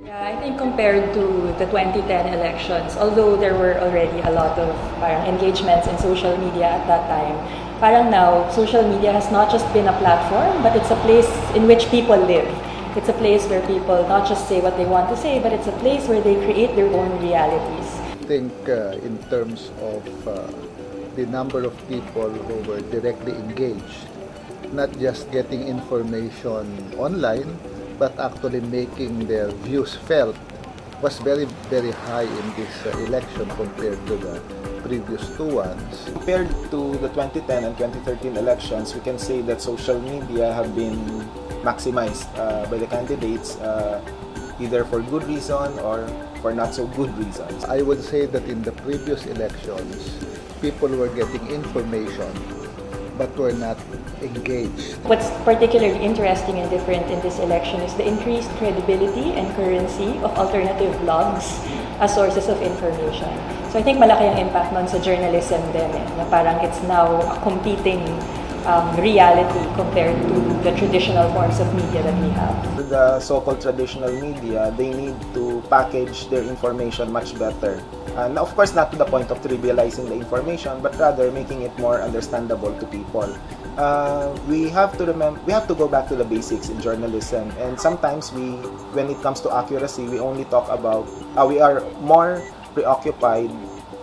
Yeah, I think compared to the 2010 elections, although there were already a lot of parang engagements in social media at that time, parang now social media has not just been a platform, but it's a place in which people live. It's a place where people not just say what they want to say, but it's a place where they create their own realities. I think in terms of the number of people who were directly engaged, not just getting information online, but actually making their views felt, was very, very high in this election compared to the previous two ones. Compared to the 2010 and 2013 elections, we can say that social media have been maximized by the candidates either for good reason or for not so good reasons. I would say that in the previous elections, people were getting information but were not engaged. What's particularly interesting and different in this election is the increased credibility and currency of alternative blogs as sources of information. So I think malaki ang impact nun sa journalism din, na parang it's now a competing reality compared to the traditional forms of media that we have. The so-called traditional media, they need to package their information much better. And of course, not to the point of trivializing the information, but rather making it more understandable to people. We have to go back to the basics in journalism. And sometimes when it comes to accuracy, we only talk about, we are more preoccupied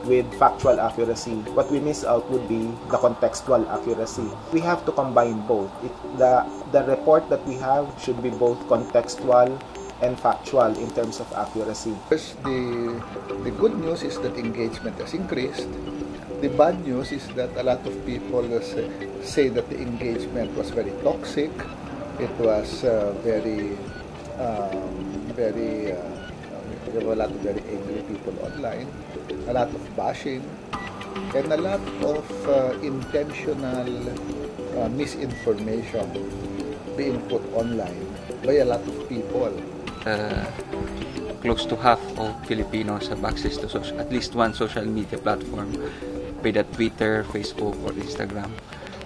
with factual accuracy. What we miss out would be the contextual accuracy. We have to combine both. The report that we have should be both contextual and factual in terms of accuracy. First, the good news is that engagement has increased. The bad news is that a lot of people say that the engagement was very toxic. It was there were a lot of very angry people online, a lot of bashing, and a lot of intentional misinformation being put online by a lot of people. Close to half of Filipinos have access to at least one social media platform, be that Twitter, Facebook, or Instagram.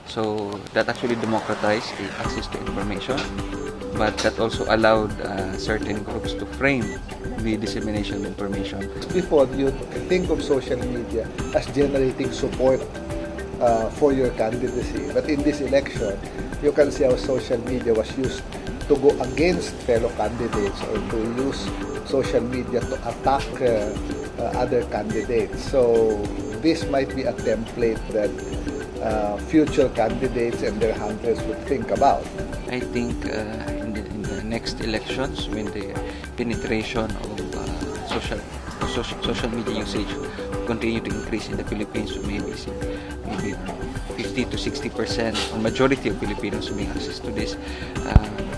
So that actually democratized the access to information, but that also allowed certain groups to frame the dissemination of information. Before, you think of social media as generating support for your candidacy, but in this election, you can see how social media was used to go against fellow candidates or to use social media to attack other candidates. So this might be a template that future candidates and their handlers would think about. I think in the next elections, when the penetration of social media usage will continue to increase in the Philippines, maybe 50 to 60%, or majority of Filipinos may access to this.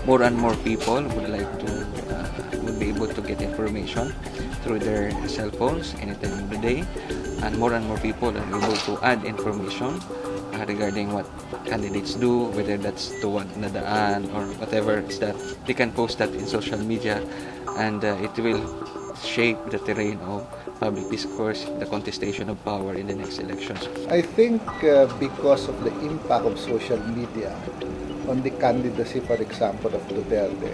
More and more people would be able to get information through their cell phones anytime of the day, and more people are able to add information regarding what candidates do, whether that's tuwad na daan or whatever it's that. They can post that in social media, and it will shape the terrain of public discourse, the contestation of power in the next elections. I think because of the impact of social media on the candidacy, for example, of Duterte,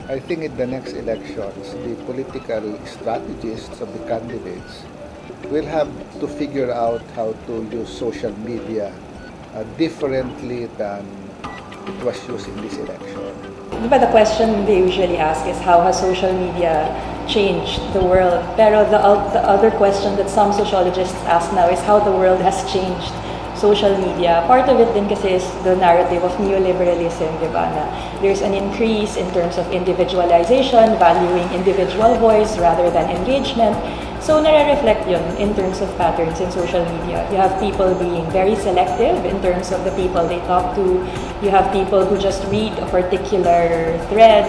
I think in the next elections, the political strategists of the candidates will have to figure out how to use social media differently than it was used in this election. But the question they usually ask is, how has social media changed the world? Pero the other question that some sociologists ask now is how the world has changed social media. Part of it din kasi is the narrative of neoliberalism, di ba? Na there's an increase in terms of individualization, valuing individual voice rather than engagement. So nare-reflect yun in terms of patterns in social media. You have people being very selective in terms of the people they talk to. You have people who just read a particular thread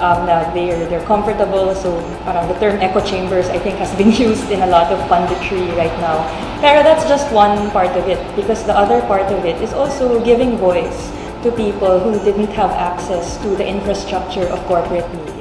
na they're comfortable. So parang the term echo chambers, I think, has been used in a lot of punditry right now. Pero that's just one part of it, because the other part of it is also giving voice to people who didn't have access to the infrastructure of corporate media.